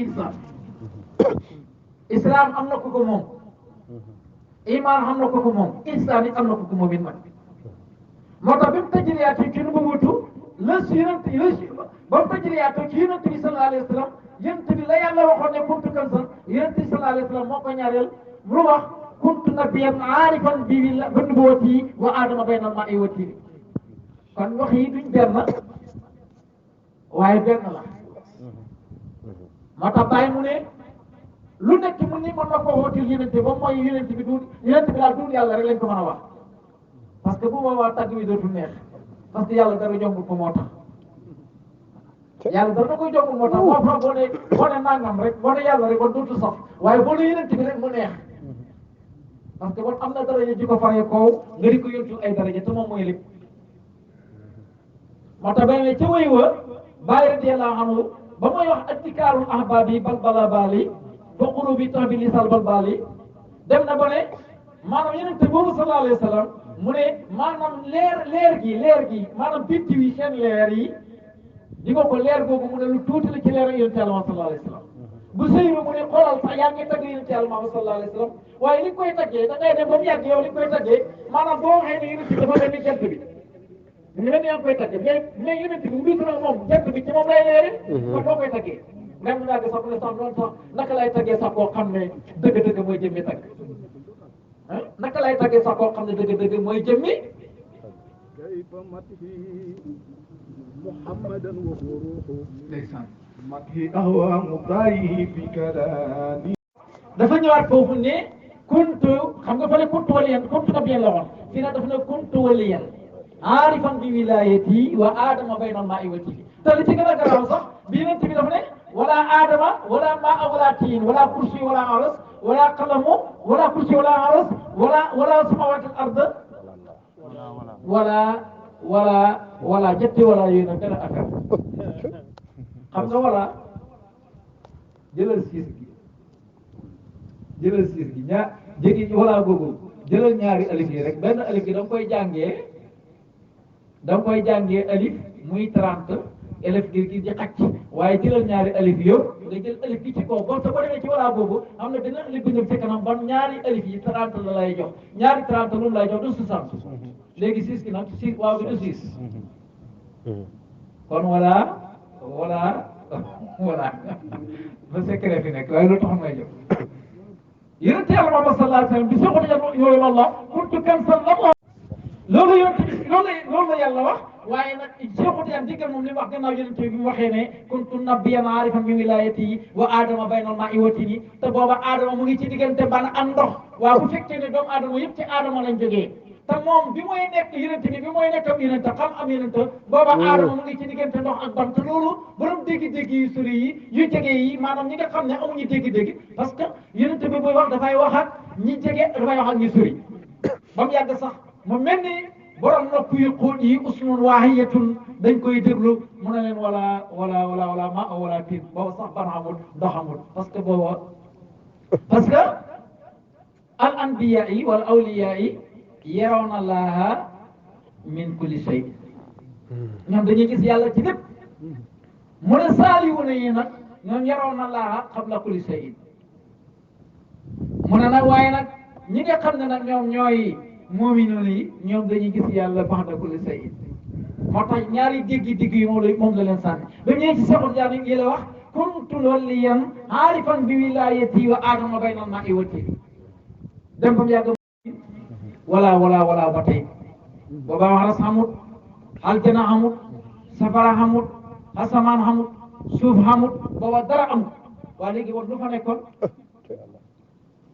ihsan islam am na ku ko moom iman am na ku ko moom ihsan it am na ku ko moom it nag moo tax bi mu tajriyaatee ci nu mu wutu la si yonent ba mu tajriyaatee ci yonent bi sallallahu alayhi wa sallam yonent bi la yàlla waxoon ne kuntu kanzan yonent bi sallallahu alayhi wa sallam moo ko ñaareel mu wax kuntu nabiyyan aarifan bi nubuwwati wa aadama bayna al-maa'i wa tiin kon wax yi duñ benn waaye benn la moo tax bàyyi mu ne lu nekk mu ni mën na ko wootil yonent ba mooy yonent bi daal duul yàlla rek lañ ko mën a wax parce que bu boobaa tàgg wi dootul neex parce que yàlla dara jombul ko moo tax yàlla dara koy jombul moo tax moo tax boo ne nangam rek boo ne yàlla rek kon dootul sax waaye boo ne yonent bi rek mu neex parce que bon am na daraja ji ko faree kaw nga di ko yóntul ay daraja te moom mooy lépp moo tax ba ca wéy wa bàyyi radiyallahu anhu ba muy wax attikaalul ahbaabi balbala baali ba qurubi tax bi lisal balbaali dem na ba ne maanaam yonent boobu sallallahu alayhi wa sallam mu ne maanaam leer gi maanaam bitti wi seen leer yi di ko leer googu mu ne lu tuuti la ci leer yonent Yàlla sallallahu alayhi wa sallam bu sëy bi mu ne xoolal sax yaa ngi tagg yonent Yàlla sallallahu alayhi wa sallam waaye li koy taggee da ngay dem ba mu yàgg yow li koy taggee maanaam boo waxee ne yonent bi dafa mel ni jant bi ñu leen yaa ngi koy taggee mais yonent bi bu dul moom jant bi ci moom lay leere kon boo koy taggee même naa sax mu ne sax loolu sax naka lay taggee sax koo xam ne dëgg-dëgg mooy jëmmi tagg naka lay taggee sax koo xam ne dëgg-dëgg mooy jëmmi kayfa matihi muhammadan wa ruuhu ndeysaan matihi ahwa mudaayi fi kalaami dafa ñëwaat foofu ne kuntu xam nga fële kuntu waliyan kuntu nabiyyan la woon fii nag dafa ne kuntu waliyan aarifan bi wilayati wa aadama bayna al-maa'i wa tiin te li ci gën a garaaw sax bi yonent bi dafa ne wala aadama wala maa wala tiin wala kursi wala aras wala qalamu wala kursi wala aras wala samawati al ard wala jetti wala yooyu nag benn affaire xam nga wala jëlal siis gi ñaar jéggi wala googu jëlal ñaari alif yi rek benn alif gi da nga koy jàngee alif muy 30 alif gi di xacc waaye jëlal ñaari alif yëpp nga jël alif gi ci kaw boo te boo demee ci wala boobu am na benn alif bi ñëw ci kanam ban ñaari alif yi 30 la lay jox ñaari 30 lu mu lay jox du 60 léegi 6 gi nag 6 waaw bi du 6 kon wala ba secret fi nekk waaye loolu taxam ngay jox yonent Yàlla Muhammad sallallahu alayhi wa sallam bi soxna yooyu wallah kuntu kanzan loolu la yàlla wax waaye nag Seexu Tijaan diggal moom li mu wax gannaaw yonent bi mu waxee ne kuntu nabiyyan aarifan bi wilaayati wa aadama bayna al-maa'i wa tiin te booba aadama mu ngi ci diggante ban ak ndox waaw bu fekkee ne doomu aadama yëpp ci aadama lañ jógee te moom bi mooy nekk yonent bi mooy nekk am yonent xam am yonent booba aadama mu ngi ci diggante ndox ak ban te loolu borom dégg-dégg yu sori yi yu jege yi maanaam ñi nga xam ne amuñu dégg-dégg parce que yonent bi buy wax dafay wax ak ñi jege dafay wax ak ñi sori ba mu yàgg sax mu mel ni borom nopp yu xóot yi usnun waahiyatun dañ koy déglu mu ne leen wala ma wala tiin booba sax ban amul ndox amul parce que al anbiya yi wala awliya yi yarawna allaha min kulli shay ñoom dañuy gis yàlla ci lépp mu ne saalihuuna yi nag ñoom yarawna allaha qabla kulli shay mu ne nag waaye nag ñi nga xam ne nag ñoom ñooy mu'minuun yi ñoom dañuy gis yàlla ba'da kulli shay moo tax ñaari dégg yi moom la leen sànni ba ñëwee ci Seexul Tijaan yi la wax kuntu waliyan aarifan bi wilaayati wa aadama bayna al-maa'i wa tiin dem ba mu yàgg wala ba tey booba wax xamut aljana xamut safara xamut asamaan xamut suuf xamut booba dara amut waa léegi wax lu fa nekkoon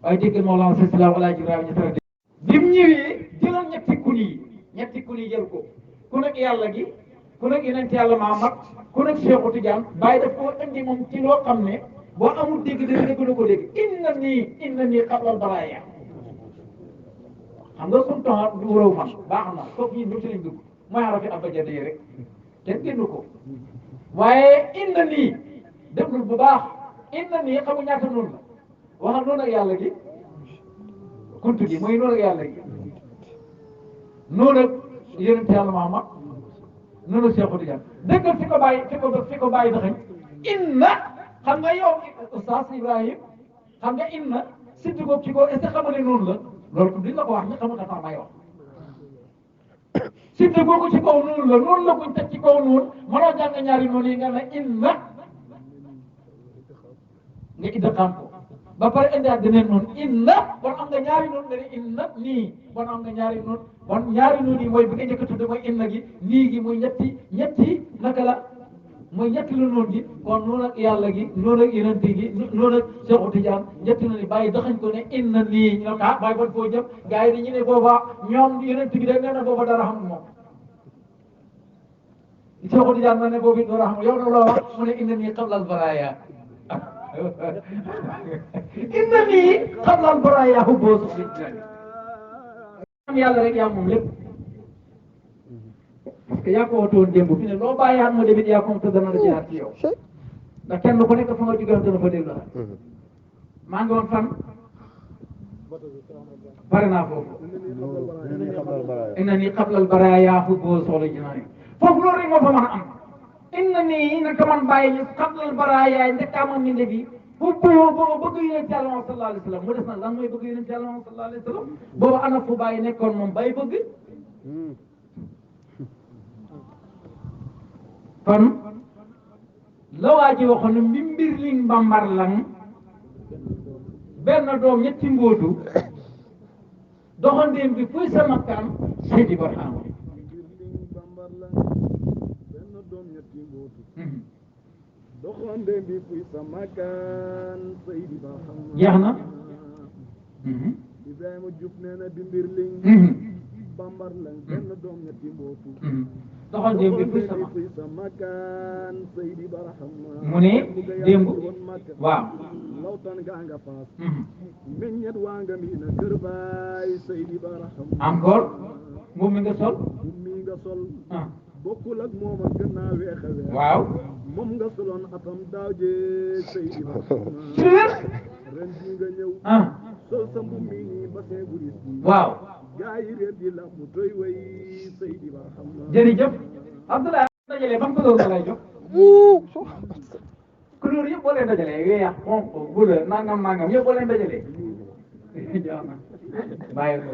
waaye déggal Mawlana Seydi wala Ibrahima ñu tara bi mu ñëwee jëlal ñetti kun yi jël ko ku nekk yàlla gi ku nekk yonent yàlla Muhammad ku nekk Seexu Tijaan bàyyi daf koo indi moom ci loo xam ne boo amul dégg na ko dégg inna nii qablal baraaya xam nga suñu temps du wóoroo man baax na kooku ñun ñu ci lañ dugg mooy arafi abajada yi rek kenn génn ko waaye inna nii déglu bu baax inna nii xamu ñaata noonu la waxal noonu ak yàlla gi kuntu gi mooy noonu ak yàlla gi noonu ak yonent yàlla Muhammad noonu ak Seexu Tijaan déggal fi ko bàyyi daxañ inna xam nga yow Oustaz Ibrahim xam nga inna siddi boobu ci kaw est-ce que xam nga ne noonu la loolu duñ la ko wax ñu xamul tax may wax siddi boobu ci kaw noonu la buñ teg ci kaw noonu mënoo jàng ñaari noonu yi nga ne inna nga idgham ko ba pare indiwaat beneen noonu inna bon am nga ñaari noonu nga ne inna nii bon am nga ñaari noonu bon ñaari noonu yi mooy bi nga njëkk a tudd mooy inna gi nii gi muy ñetti naka la mooy ñetti lu noonu gi kon noonu ak yàlla gi noonu ak yonent gi noonu ak Cheikh Tidiane ñetti na ni bàyyi daxañ ko ne inna nii ñu ne ah bàyyi ban foo jëm gars yi dañu ne booba ñoom yonent gi da nee na booba dara xamul moom Cheikh Tidiane na ne boobu it dara xamul yow na loo wax mu ne inna nii qabla al baraya inna nii qabla al baraya hubboo am yàlla rek yaa moom lépp parce que yaa ko wootoon démb fi ne loo bàyyi xam nga demit yaa ko te dana la jaar ci yow ndax kenn ku nekk fa nga jógee dana fa dellu maa ngi woon fan pare naa foofu inna nii qabla al baraya hubboo soxla jinaan foofu loolu rek moo fa mën a am inna nii naka man bàyyi ñu qabla al baraya njëkkaama minde bi hubboo booba bëgg yonent Yàlla moom sallallahu alayhi wa sallam mu des nag lan mooy bëgg yonent Yàlla moom sallallahu alayhi wa sallam booba ana fu bàyyi nekkoon moom bàyyi bëgg kon la waa ji waxoon ne mbir li mbambar lang benn doom ñetti mbootu doxandéem bi fuy sa makkaan Seydi Barhama doxandéem bi fuy sa makkaan Seydi Barhama jeex na Ibrahima Diouf nee na di mbir li bambar lang benn doom ñetti mbootu doxandéem bi fuy sa makkaan Seydi Barhama mu ne démb waaw lawtan gaa nga faas meññet waa nga mi na kër baay Seydi Barhama encore moom mi nga sol mi nga sol bokkul ak moom ak gën naa weex a weex waaw moom nga soloon atam daaw jee Seydi Barhama ren ji nga ñëw sol sa mbubb mi ba see bu ris waaw gaa yi réer di la mu doy way Seydi Barhama jërëjëf Abdoulaye dajalee ban couleur nga lay jox couleur yëpp boo leen dajalee weex xonq bleu nangam nangam yëpp boo leen dajalee jaax na bàyyi ko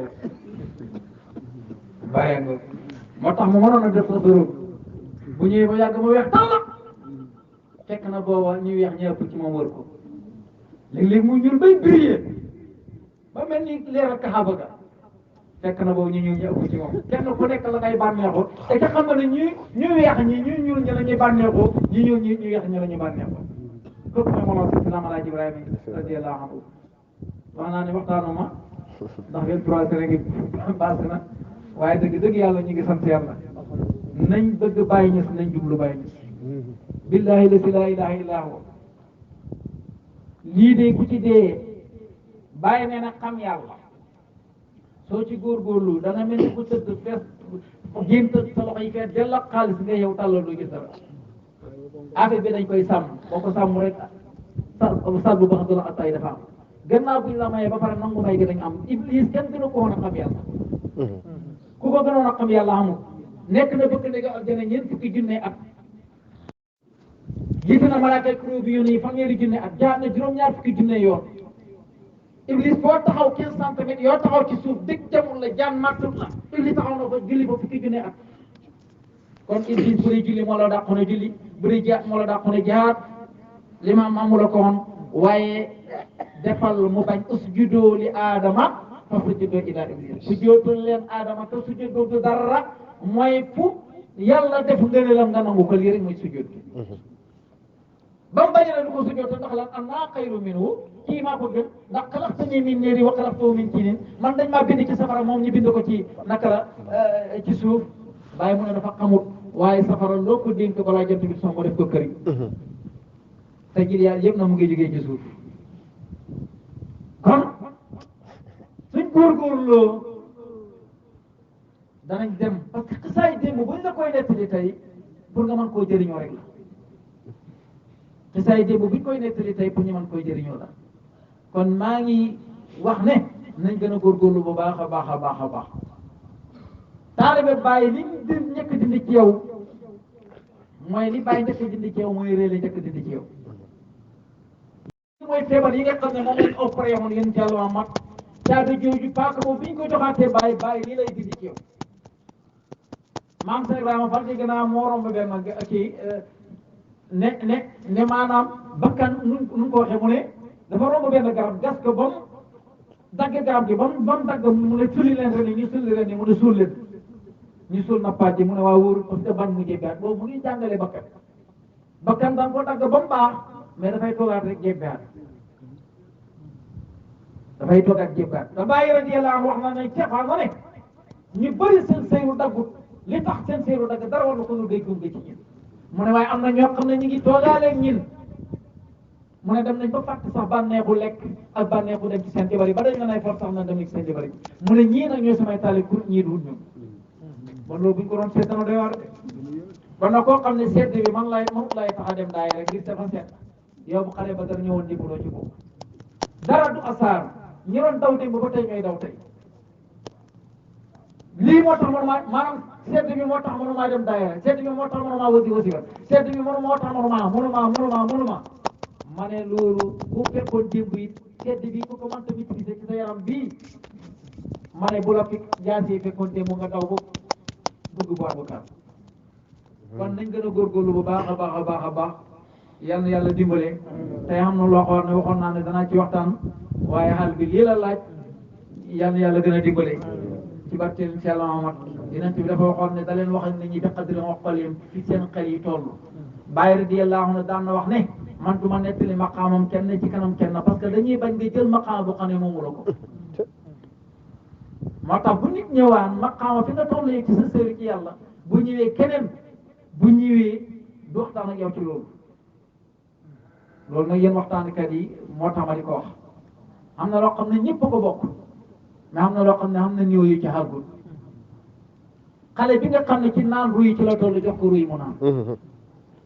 moo tax mu mënoon a def sa dërëm bu ñëwee ba yàgg mu weex tàll fekk na booba ñu weex ñëpp ci moom wër ko léeg-léeg mu ñuul bay briller ba mel ni leeral kaxaba ga fekk na boobu ñu ñuul ñu ëpp ci moom kenn ku nekk la ngay bànneexoo te ca xam nga ne ñu weex ñi ñu ñuul ñi la ñuy bànneexoo ñu ñuul ñi ñu weex ñi la ñuy bànneexoo kooku mooy moom si Maam Alaaji Ibrahima radiyallahu anhu wax naa ne waxtaanuma ndax 23 heures ngi passé na waaye dëgg yàlla ñu ngi sant yàlla nañ bëgg bàyyi ñes nañ jublu bàyyi ñes billahi la ilaha illa huwa lii de ku ci dee bàyyi nee na xam yàlla soo ci góorgóorlu da nga mel ni ku tëdd fees gént sa loxo yi fees dell ak xaalis nga yow tàllal doo gis dara affaire bi dañ koy sàmm boo ko sàmm rek sàllu ba xam dula attay dafa am gannaaw buñ la mayee ba pare nangu may gi dañ am iblis kenn gënu ko woon a xam yàlla ku ko gënoon a xam yàlla amul nekk na bëgg ndege aljana ñeent fukki junne at jiite na malaaka kuréel bi yónni fanweeri junne at jaar na juróom-ñaar fukki junne yoon iblis boo taxaw 15 centimètres yoo taxaw ci suuf dëgg demul la jaan màttut la iblis taxaw na fa julli fa fukki junne at kon iblis bu dee julli moo la dàqoon a julli bu dee jaat moo la dàqoon a jaat limaam maamu la ko woon waaye defal mu bañ usjudu li aadama fa sujudoo ilaa iblis sujjóotul leen aadama te sujjóotoo du dara mooy fu yàlla def ngëneelam nga nangu ko lii rek mooy sujjóot ba mu bañ a ne du ko sujjóot ndax lan ana xayru minhu kii maa ko gën ndax xalaqtanii min naarin wa xalaqtahu min tiinin man dañ maa bind ci safara moom ñu bind ko ci naka la ci suuf bàyyi mu ne dafa xamut waaye safara loo ko dénk balaa jant bi soo ko def ko këriñ te jil yàlla yëpp na mu ngi jógee ci suuf kon suñ góorgóorloo danañ dem parce que xasaay démb buñ la koy nettali tey pour nga mën koo jëriñoo rek la xasaay démb buñ koy nettali tey pour ñu mën koy jëriñoo la kon maa ngi wax ne nañ gën a góorgóorlu bu baax a baax a baax a baax taalibe bàyyi li di njëkk dindi ci yow mooy li bàyyi njëkk dindi ci yow mooy réele njëkk dindi ci yow mooy feebar yi nga xam ne moom lañ opéré woon yéen jàll waa mat caabi jooju paaka boobu bi ñu ko joxaatee bàyyi lii lay dindi ci yow maam Cheikh Ibrahima Fall ci gannaaw moo romb benn kii ne maanaam bakkan nu ko waxee mu ne dafa romb benn garab gas ko ba mu dagg garab gi ba mu dagg mu ne sulli leen ren ñu sulli leen ni mu ne suul leen ñu suul nappaat ji mu ne waa wóorul parce que bañ mu jébbaat boobu mu ngi jàngale bakkan da nga ko dagg ba mu baax mais dafay toogaat rek jébbaat dafay toogaat jébbaat da bàyyi radiyallahu anhu wax na ne ceexaa na ne ñu bëri seen sëyru daggut li tax seen sëyru dagg dara war na ko lu day gunge ci ñun mu ne waaye am na ñoo xam ne ñu ngi toogaaleeg ñin mu ne dem nañ ba fàtte sax bànneexu lekk ak bànneexu dem ci seen jabar yi ba dañ la nay for sax na dem ci seen jabar yi mu ne ñii nag ñooy samay taali kur ñii duut ñun bon loolu bu ñu ko doon seet dana doy waar de kon nag koo xam ne sedd bi man lay tax a dem daay rek ngir dafa seet yow bu xale ba dara ñëwoon dimbaloo ci boobu dara du asaar ñi doon daw démb ba tey ñooy daw tey lii moo tax maanaam sedd bi moo tax mënumaa dem daayira sedd bi moo tax mënumaa wasifa sedd bi moo tax mënumaa ma ne loolu bu fekkoon démb it sedd bi ku ko mënta maîtriser ci sa yaram bii ma ne bu la fi jaasee fekkoon démb nga daw ba bëgg boor bu kar kon nañ gën a góorgóorlu bu baax a baax yal na yàlla dimbale tey xam na loo xam ne waxoon naa ne danaa ci waxtaan waaye xaal bi lii la laaj yal na yàlla gën a dimbale ci barkeel incha allah Muhammad yonent bi dafa waxoon ne da leen wax nit ñi bi qadri aqlihim fi seen xel yi toll Baay radiyallahu anhu daan na wax ne man du ma nettali maqaamam kenn ci kanam kenn parce que dañuy bañ nga jël maqaam bu xam ne moomu la ko moo tax bu nit ñëwaan maqaama fi nga toll yëg ci sa sëri ci yàlla bu ñëwee keneen bu ñëwee du waxtaan ak yow ci loolu nag yéen waxtaankat yi moo tax ma di ko wax am na loo xam ne ñëpp ko bokk mais am na loo xam ne am na néew yu ci xàggul xale bi nga xam ne ci naan ruy ci la toll jox ko ruy mu naan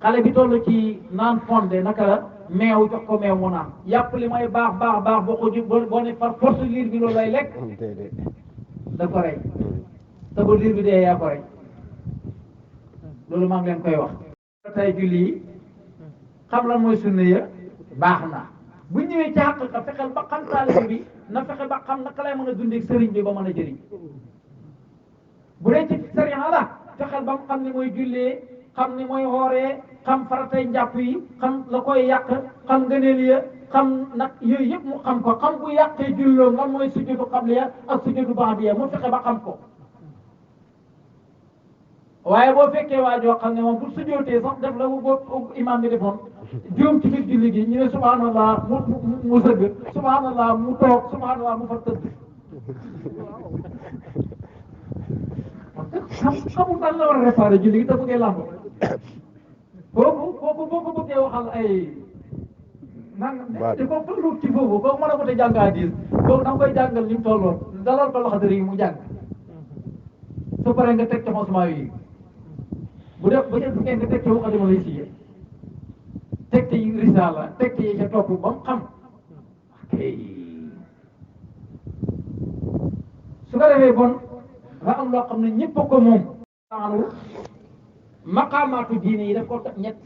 xale bi toll ci naan fondé naka la meew jox ko meew mu naan yàpp li may baax boo ko boo ne par force liir bi loolu lay lekk da ko rey te ba liir bi dee yaa ko rey loolu maa ngi leen koy wax tey julli yi xam lan mooy sunna ya baax na bu ñëwee ci xàq ka fexeel ba xam taalibe bi na fexe ba xam naka lay mën a dundee sëriñ bi ba mën a jëriñ bu dee ci sëriñ la fexeel ba mu xam ni mooy jullee xam ni mooy xooree xam faratay njàpp yi xam la koy yàq xam ngëneel ya xam nag yooyu yëpp mu xam ko xam bu yàqee julloo lan mooy sujjóotu qabliya ak sujjóotu ba'diya mu fexe ba xam ko waaye boo fekkee waa joo xam ne moom bu sujjóotee sax def la bu imam bi defoon juum ci biir julli gi ñu ne subhanallah mu sëgg subhanallah mu toog subhanallah mu fa tëdd xamul daal la war a réparé julli gi te bëggee làmb kooku boo ko bëggee waxal ay nangam te ko lu ci foofu kooku mën a ko te jàng hadiis kooku da nga koy jàngal ni mu tolloon dalal ko loxo yi mu jàng su paree nga teg ci xosmaa yi bu def ba ca fekkee nga teg ci waxadima lay siye teg ci risaala teg ci ca topp ba mu xam su ko defee bon nga am loo xam ne ñëpp ko moom anu maqaamaatu diine yi daf ko ñett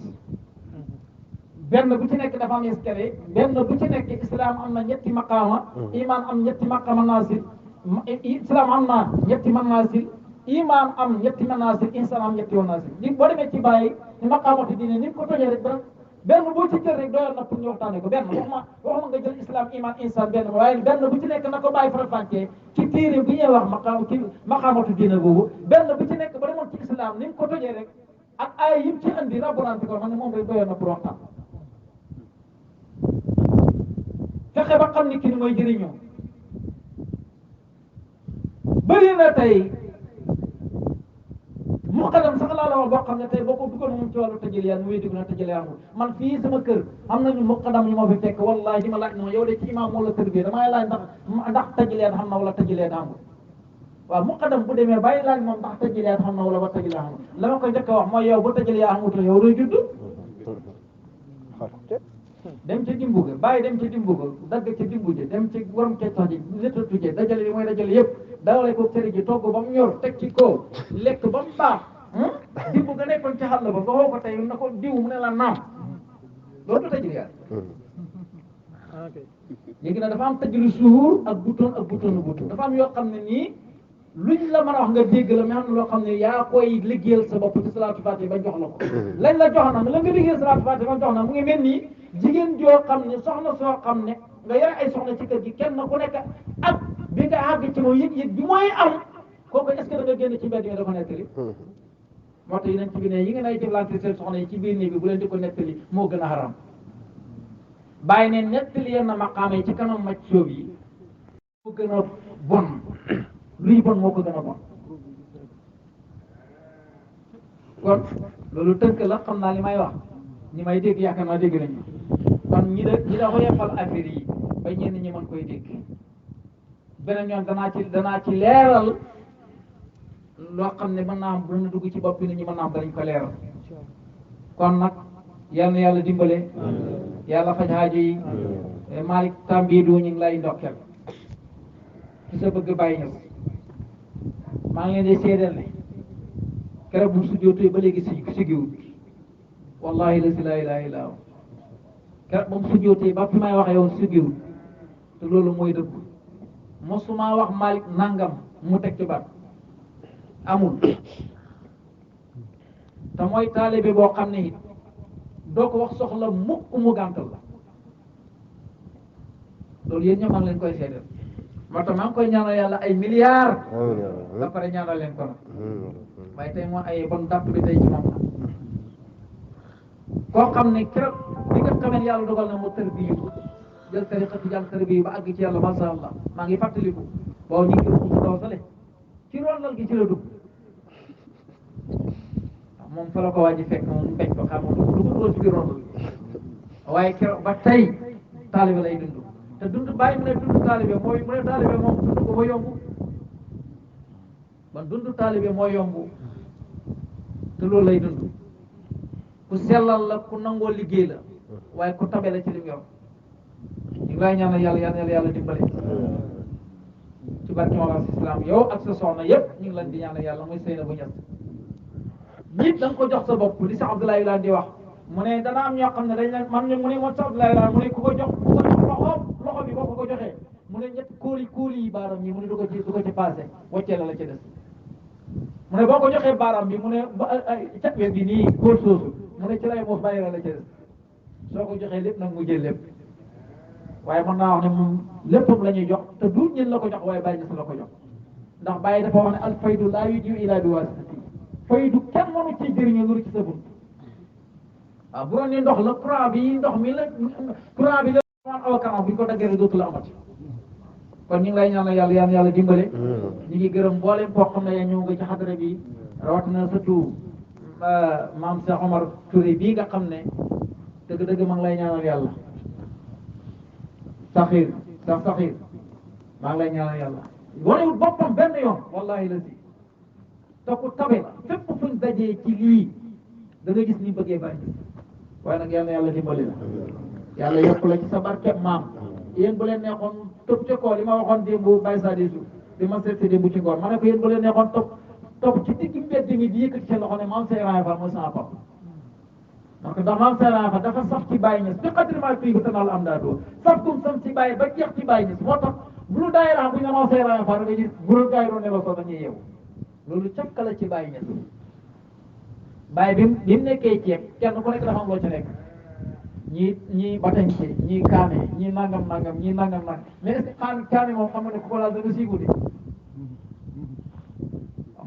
benn bu ci nekk dafa am escalier benn bu ci nekk islam am na ñetti maqaama iman am ñetti maqaama manaasil islam am na ñetti manaasil iman am ñetti manaasil insan am ñetti manaasil li boo demee ci bàyyi maqaamaatu diine ni ko tojee rek benn boo ci jël rek doyoon na pour ñu waxtaane ko benn waxuma nga jël islam iman insan benn waaye benn bu ci nekk na ko bàyyi faram-fàccee ci téere bi ñuy wax maqaamatu diine boobu benn bu ci nekk ba demoon ci islam ni mu ko tojee rek ak ay yim ci andi rabbonante ko man ne moom rek doyoon na pour waxtaan fexe ba xam ni kii mooy jëriñoo bëri na tey muqaddam sax laa la wax boo xam ne tey boo ko duggoon moom ci wàllu tëjëliyaan mu wéy dugg na tëjëliyaan man fii sama kër am nañu muqaddam yu ma fi fekk wallahi ma laaj na yow de ci imam moo la tërbie damay laaj ndax tëjëliyaan xam na wala tëjëliyaan amul waaw muqaddam bu demee bàyyi laaj moom ndax tëjëliyaan xam na wala ba tëjëliyaan amul la ma koy njëkk a wax mooy yow bu tëjëliyaan amutul yow doo judd dem ca dimbu ga bàyyi dem ca dimbu ga dagg ca dimbu ja dem ca borom keccax ji léttatu je dajale li mooy dajale yëpp dawale ko sëri ji togg ba mu ñor teg ci kaw lekk ba mu baax dimbu ga nekkoon ci xàll ba nga woo ko tey na ko diw mu ne la naam loolu du tëjëliyaan léegi nag dafa am tajlu suhur ak buttoon dafa am yoo xam ne nii luñ la mën a wax nga dégg la mais am na loo xam ne yaa koy liggéeyal sa bopp ci salaatu fatiha ba jox la ko lañ la jox na la nga liggéeyal salaatu fatiha ba jox na mu ngi mel nii jigéen joo xam ne soxna soo xam ne nga yore ay soxna ci kër gi kenn ku nekk ak bi nga àgg ci moom yëg-yëg bi mooy am kooku est-ce que da nga génn ci mbedd mi da ko nettali moo tax yeneen ci bi ne yi ngeen ay jëflante seen soxna yi ci biir néeg bi bu leen di ko nettali moo gën a xaram bàyyi ne nettali yenn maqaama yi ci kanam maj soob yi moo gën a bon luy bon moo ko gën a bon kon loolu tënk la xam naa li may wax ñi may dégg yaakaar naa dégg nañu kon ñi da ko yefal affaire yi ba ñenn ñi mën koy dégg beneen yoon danaa ci leeral loo xam ne mën naa am dana dugg ci bopp nit ñi mën naa am danañ ko leeral kon nag yal na yàlla dimbale yàlla faj xaajo yi Malick Tambidou ñu ngi lay ndokkeel ci sa bëgg bàyyi ñëw maa ngi leen di seedeel ne keroog bu sujjóotee ba léegi sigiwut wallahi la si laa ilaaha illa hu keroog ba mu sujjóotee ba fi may waxee woon sigiwut te loolu mooy dëgg mosuma wax Malick nangam mu teg ci baat amul te mooy taalibe boo xam ne it doo ko wax soxla mukk mu gàntal la loolu yéen ñoo maa ngi leen koy seedeel moo tax maa ngi koy ñaanal yàlla ay milliards ba pare ñaanal leen ko nag waaye tey moo ay bon dàpp bi tey ci moom koo xam ne keroog li nga xamee yàlla dogal na mu tërbiyu jël tariqa ci jàll tërbiyu ba àgg ci yàlla masha Allah maa ngi fàttaliku boo ñu ngi ruutu daw sale ci rondal gi ci la dugg moom fa la ko waa ji fekk moom mu bañ ko xam moom du ko dugal ci biir rondal waaye keroog ba tey taalibe lay dund te dund bàyyi mu ne dund taalibe mooy mu ne taalibe moom dund ko ba yomb man dund taalibe mooy yomb te loolu lay dund ku sellal la ku nangoo liggéey la waaye ku tabe la ci lim yor ñu ngi lay ñaanal yàlla dimbale ci barke Mawlana Islam yow ak sa soxna yëpp ñu ngi leen di ñaanal yàlla muy sëy na bu ñett nit da nga ko jox sa bopp li sax Abdoulaye Wilane di wax mu ne dana am ñoo xam ne dañ leen man mu ne moom sax Abdoulaye Wilane mu ne ku ko jox loxo bi boo ko joxee mu ne ñetti kóoli yi baaram yi mu ne du ko ci passé waccee la ci des mu ne boo ko joxee baaram bi mu ne cat wet bi nii kóol soosu mu ne ci lay moos bàyyi la ci des soo ko joxee lépp nag mu jël lépp waaye mën naa wax ne moom léppam la ñuy jox te du ñun la ko jox waaye bàyyi ñes la ko jox ndax bàyyi dafa wax ne al faydu laa yujiu ilaa bi waasitati faydu kenn mënu ci jëriñu lu ci sa bunt waaw bu doon ne ndox la courant bi la courant bi la man awa kanam bu ñu ko daggee rek dootu la amati kon ñu ngi lay ñaanal yàlla dimbale ñu ngi gërëm mboolem koo xam ne yaa ñëw nga ci xadara bi rawatina surtout maam Cheikh Omar Touré bii nga xam ne dëgg-dëgg ma ngi lay ñaanal yàlla saxiir maa ngi lay ñaanal yàlla wanewul boppam benn yoon wallahi la si te ku tabe la fépp fuñ dajee ci lii da nga gis ni bëggee bari waaye nag yàlla dimbali la yàlla yokk la ci sa barke maam yéen bu leen neexoon topp ci koor li ma waxoon démb Baye Sadisou bi ma seet si démb ci ngoon ma ne ko yéen bu leen neexoon topp ci digg mbedd mi di yëkkati seen loxo ne maam Seydou Fall mooy sama papa donc ndax maam Seydou Fall dafa sax ci Baye Niass bi xatriment fii bu tanal am daa doo sax tum sam ci Baye ba jeex ci Baye Niass moo tax bu lu daay rax bu ñu ne maam Seydou Fall nga gis bu la gaay doon ne la ko dañuy yeewu loolu càkk la ci Baye Niass Baye bi mu nekkee ceeb kenn ku nekk dafa am loo ci nekk ñii batañse ñii kaane ñii nangam ñii nangam mais est-ce que kaane moom xam nga ne ku ko laal dana siigu de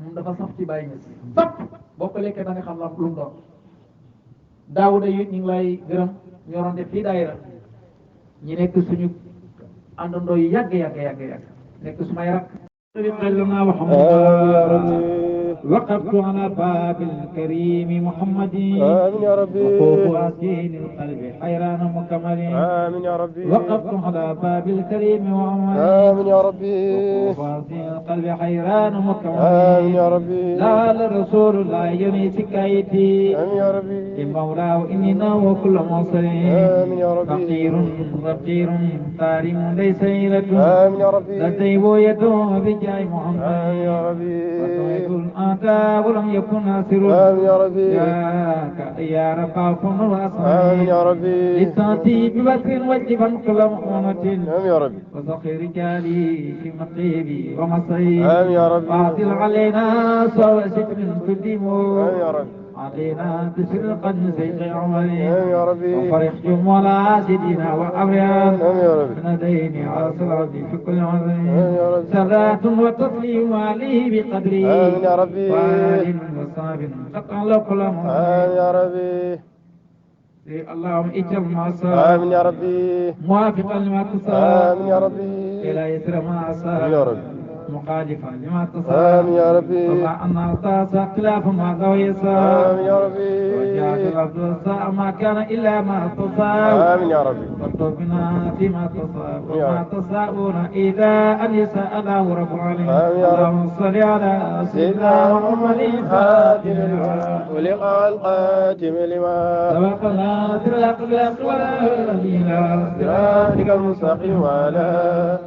moom dafa saf ci Baye Niass saf boo ko lekkee da nga xam la lu mu doon Daawuda yi ñu ngi lay gërëm ñoo doon def fii daayira ñi nekk suñu àndandoo yi yàgg nekk sumay rak وقفت على باب الكريم محمد آمين يا ربي وقوف أسين القلب حيران مكمل آمين يا ربي وقفت على باب الكريم محمد آمين يا ربي وقوف أسين القلب حيران مكمل آمين يا ربي لا الرسول لا يني سكايتي آمين يا ربي لمولاه إننا وكل مصر آمين يا ربي فقير طارم ليس إلة آمين يا ربي لطيب يدوم بجاي محمد آمين يا ربي مدى ولم يكن ناصر آمين يا ربي يا رب كن آمين واسمعي يا ربي لتأتي ببكر وجبا كل مؤونة آمين يا ربي وسخي رجالي في مقيبي ومصري آمين يا ربي واعطل علينا سوى ستر تديم آمين يا ربي علينا بسر قد سيق عمري آمين يا ربي وفرح جمل عاسدنا وأبيان آمين يا ربي نديني على صلاتي في كل عظيم آمين يا ربي سرات وتسليم عليه بقدري آمين يا ربي وآل وصحب فقال كل آمين يا ربي اللهم اجعل ما صار آمين يا ربي موافقا لما تصاب آمين يا ربي إلى يسر ما أصاب آمين يا ربي مخالفا لما تصاب آمين يا ربي وما أن أرتاس خلاف ما ذو يسار آمين يا ربي وجاءت الأرض الساعة ما كان إلا ما تصاب آمين يا ربي واكتبنا فيما تصاب يا وما رب. تساءون إذا أن يساء الله رب العالمين آمين يا رب. اللهم صل على سيدنا محمد الفاتح لما ولقى القاتم لما سبقنا ترق الأقوال إلى صراطك المستقيم وعلى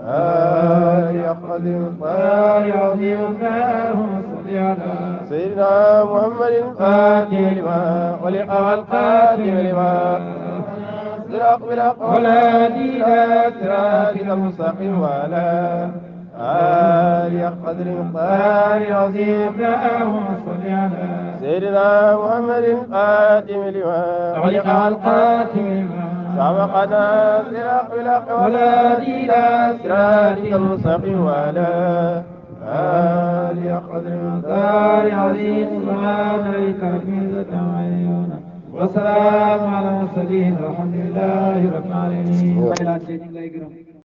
آله قدر يا عظيم اللهم صل على سيدنا محمد الفاتح لما ولقى القاتم لما صراط بالحق ولا دين صراطك المستقيم وعلى آله قدر مقدار عظيم اللهم صل على سيدنا محمد القاتم لما علق القاتم سبقنا صراط بالحق ولا دين صراطك المستقيم وعلى آله قدر مقدار عظيم سبحان ربك رب العزة عما يصفون وسلام على المرسلين والحمد لله رب العالمين